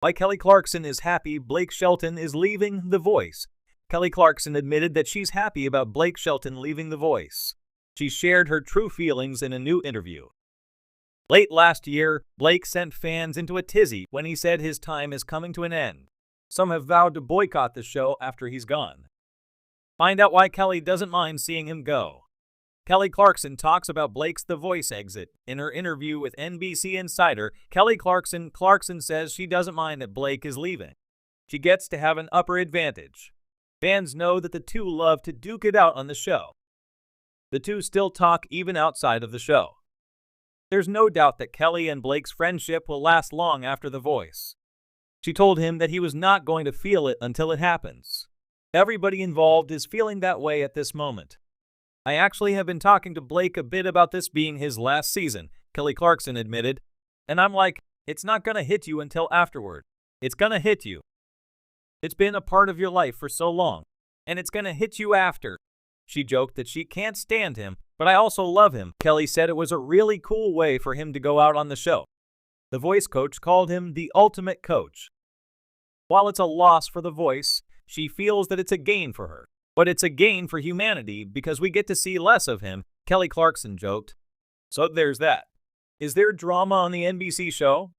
Why Kelly Clarkson is happy Blake Shelton is leaving The Voice. Kelly Clarkson admitted that she's happy about Blake Shelton leaving The Voice. She shared her true feelings in a new interview. Late last year, Blake sent fans into a tizzy when he said his time is coming to an end. Some have vowed to boycott the show after he's gone. Find out why Kelly doesn't mind seeing him go. Kelly Clarkson talks about Blake's The Voice exit. In her interview with NBC Insider, Kelly Clarkson says she doesn't mind that Blake is leaving. She gets to have an upper advantage. Fans know that the two love to duke it out on the show. The two still talk even outside of the show. There's no doubt that Kelly and Blake's friendship will last long after The Voice. She told him that he was not going to feel it until it happens. Everybody involved is feeling that way at this moment. I actually have been talking to Blake a bit about this being his last season, Kelly Clarkson admitted. And I'm like, it's not gonna hit you until afterward. It's gonna hit you. It's been a part of your life for so long, and it's gonna hit you after. She joked that she can't stand him, but I also love him. Kelly said it was a really cool way for him to go out on the show. The Voice coach called him the ultimate coach. While it's a loss for The Voice, she feels that it's a gain for her. But it's a gain for humanity because we get to see less of him, Kelly Clarkson joked. So there's that. Is there drama on the NBC show?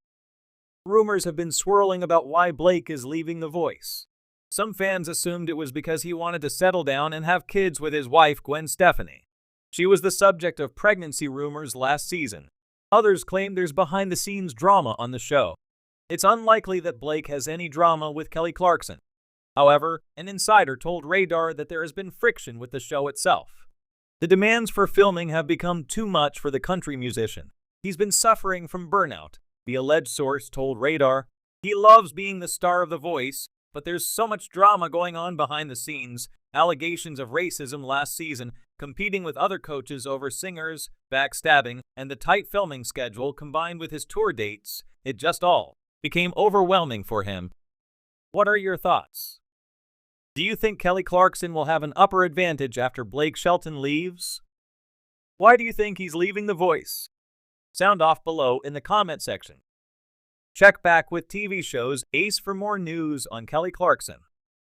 Rumors have been swirling about why Blake is leaving The Voice. Some fans assumed it was because he wanted to settle down and have kids with his wife, Gwen Stefani. She was the subject of pregnancy rumors last season. Others claim there's behind-the-scenes drama on the show. It's unlikely that Blake has any drama with Kelly Clarkson. However, an insider told Radar that there has been friction with the show itself. The demands for filming have become too much for the country musician. He's been suffering from burnout, the alleged source told Radar. He loves being the star of The Voice, but there's so much drama going on behind the scenes, allegations of racism last season, competing with other coaches over singers, backstabbing, and the tight filming schedule combined with his tour dates, it just all became overwhelming for him. What are your thoughts? Do you think Kelly Clarkson will have an upper advantage after Blake Shelton leaves? Why do you think he's leaving The Voice? Sound off below in the comment section. Check back with TV shows Ace for more news on Kelly Clarkson.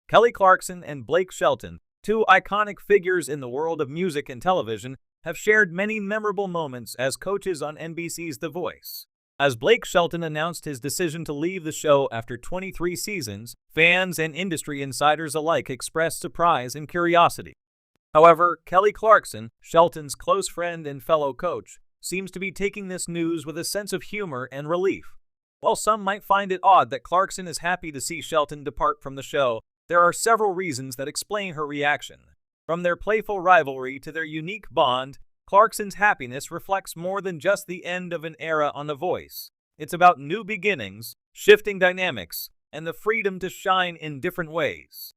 Kelly Clarkson and Blake Shelton, two iconic figures in the world of music and television, have shared many memorable moments as coaches on NBC's The Voice. As Blake Shelton announced his decision to leave the show after 23 seasons, fans and industry insiders alike expressed surprise and curiosity. However, Kelly Clarkson, Shelton's close friend and fellow coach, seems to be taking this news with a sense of humor and relief. While some might find it odd that Clarkson is happy to see Shelton depart from the show, there are several reasons that explain her reaction. From their playful rivalry to their unique bond, Clarkson's happiness reflects more than just the end of an era on The Voice. It's about new beginnings, shifting dynamics, and the freedom to shine in different ways.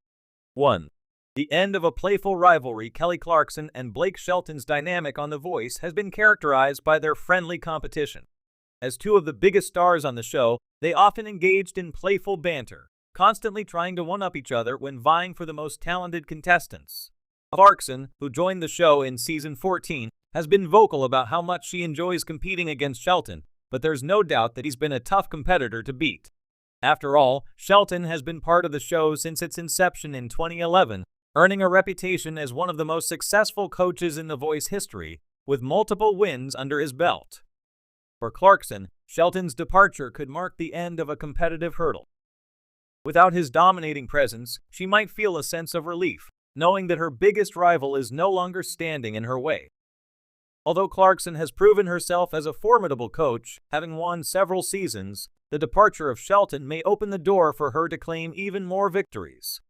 1. The end of a playful rivalry. Kelly Clarkson and Blake Shelton's dynamic on The Voice has been characterized by their friendly competition. As two of the biggest stars on the show, they often engaged in playful banter, constantly trying to one-up each other when vying for the most talented contestants. Clarkson, who joined the show in season 14, has been vocal about how much she enjoys competing against Shelton, but there's no doubt that he's been a tough competitor to beat. After all, Shelton has been part of the show since its inception in 2011, earning a reputation as one of the most successful coaches in The Voice history, with multiple wins under his belt. For Clarkson, Shelton's departure could mark the end of a competitive hurdle. Without his dominating presence, she might feel a sense of relief, knowing that her biggest rival is no longer standing in her way. Although Clarkson has proven herself as a formidable coach, having won several seasons, the departure of Shelton may open the door for her to claim even more victories.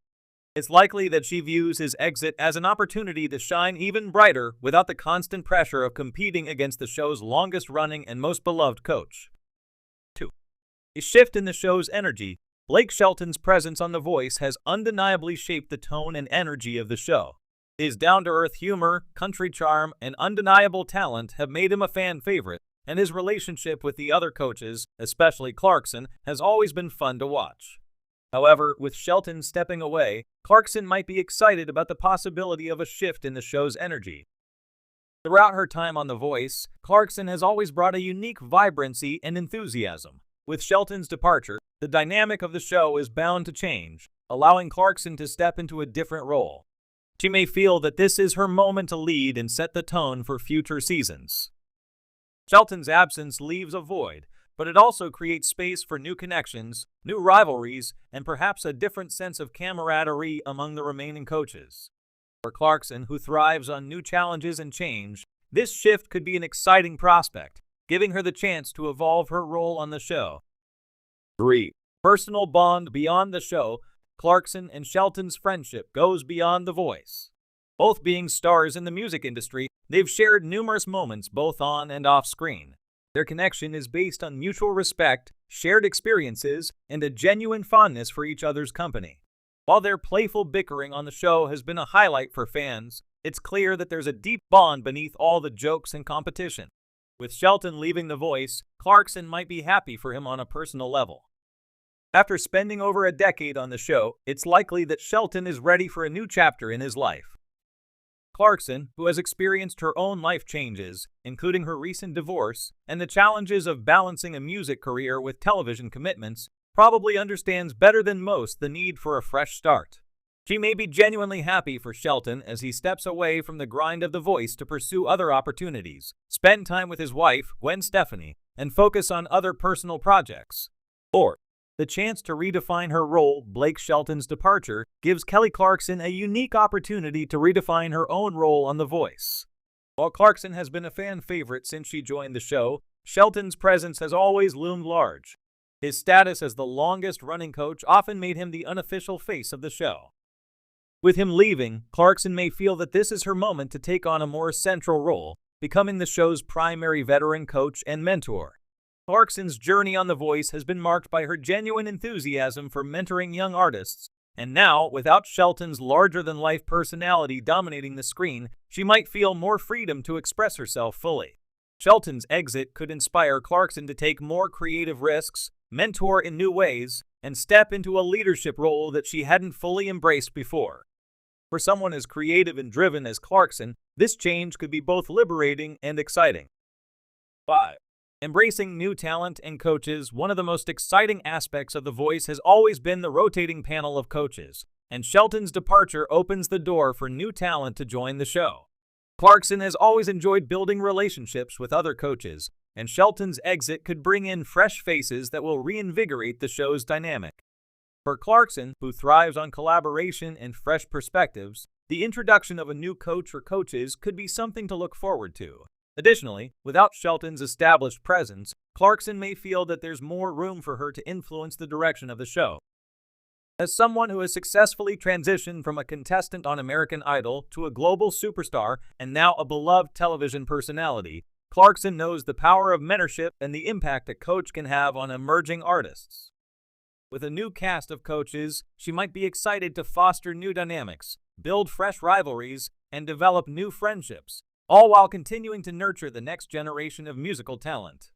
It's likely that she views his exit as an opportunity to shine even brighter without the constant pressure of competing against the show's longest-running and most beloved coach. 2. A shift in the show's energy. Blake Shelton's presence on The Voice has undeniably shaped the tone and energy of the show. His down-to-earth humor, country charm, and undeniable talent have made him a fan favorite, and his relationship with the other coaches, especially Clarkson, has always been fun to watch. However, with Shelton stepping away, Clarkson might be excited about the possibility of a shift in the show's energy. Throughout her time on The Voice, Clarkson has always brought a unique vibrancy and enthusiasm. With Shelton's departure, The dynamic of the show is bound to change, allowing Clarkson to step into a different role. She may feel that this is her moment to lead and set the tone for future seasons. Shelton's absence leaves a void, but it also creates space for new connections, new rivalries, and perhaps a different sense of camaraderie among the remaining coaches. For Clarkson, who thrives on new challenges and change, this shift could be an exciting prospect, giving her the chance to evolve her role on the show. 3. Personal bond beyond the show. Clarkson and Shelton's friendship goes beyond The Voice. Both being stars in the music industry, they've shared numerous moments both on and off screen. Their connection is based on mutual respect, shared experiences, and a genuine fondness for each other's company. While their playful bickering on the show has been a highlight for fans, it's clear that there's a deep bond beneath all the jokes and competition. With Shelton leaving The Voice, Clarkson might be happy for him on a personal level. After spending over a decade on the show, it's likely that Shelton is ready for a new chapter in his life. Clarkson, who has experienced her own life changes, including her recent divorce and the challenges of balancing a music career with television commitments, probably understands better than most the need for a fresh start. She may be genuinely happy for Shelton as he steps away from the grind of The Voice to pursue other opportunities, spend time with his wife, Gwen Stefani, and focus on other personal projects. 4. The chance to redefine her role. Blake Shelton's departure gives Kelly Clarkson a unique opportunity to redefine her own role on The Voice. While Clarkson has been a fan favorite since she joined the show, Shelton's presence has always loomed large. His status as the longest-running coach often made him the unofficial face of the show. With him leaving, Clarkson may feel that this is her moment to take on a more central role, becoming the show's primary veteran coach and mentor. Clarkson's journey on The Voice has been marked by her genuine enthusiasm for mentoring young artists, and now, without Shelton's larger-than-life personality dominating the screen, she might feel more freedom to express herself fully. Shelton's exit could inspire Clarkson to take more creative risks, mentor in new ways, and step into a leadership role that she hadn't fully embraced before. For someone as creative and driven as Clarkson, this change could be both liberating and exciting. 5. Embracing new talent and coaches. One of the most exciting aspects of The Voice has always been the rotating panel of coaches, and Shelton's departure opens the door for new talent to join the show. Clarkson has always enjoyed building relationships with other coaches, and Shelton's exit could bring in fresh faces that will reinvigorate the show's dynamic. For Clarkson, who thrives on collaboration and fresh perspectives, the introduction of a new coach or coaches could be something to look forward to. Additionally, without Shelton's established presence, Clarkson may feel that there's more room for her to influence the direction of the show. As someone who has successfully transitioned from a contestant on American Idol to a global superstar and now a beloved television personality, Clarkson knows the power of mentorship and the impact a coach can have on emerging artists. With a new cast of coaches, she might be excited to foster new dynamics, build fresh rivalries, and develop new friendships, all while continuing to nurture the next generation of musical talent.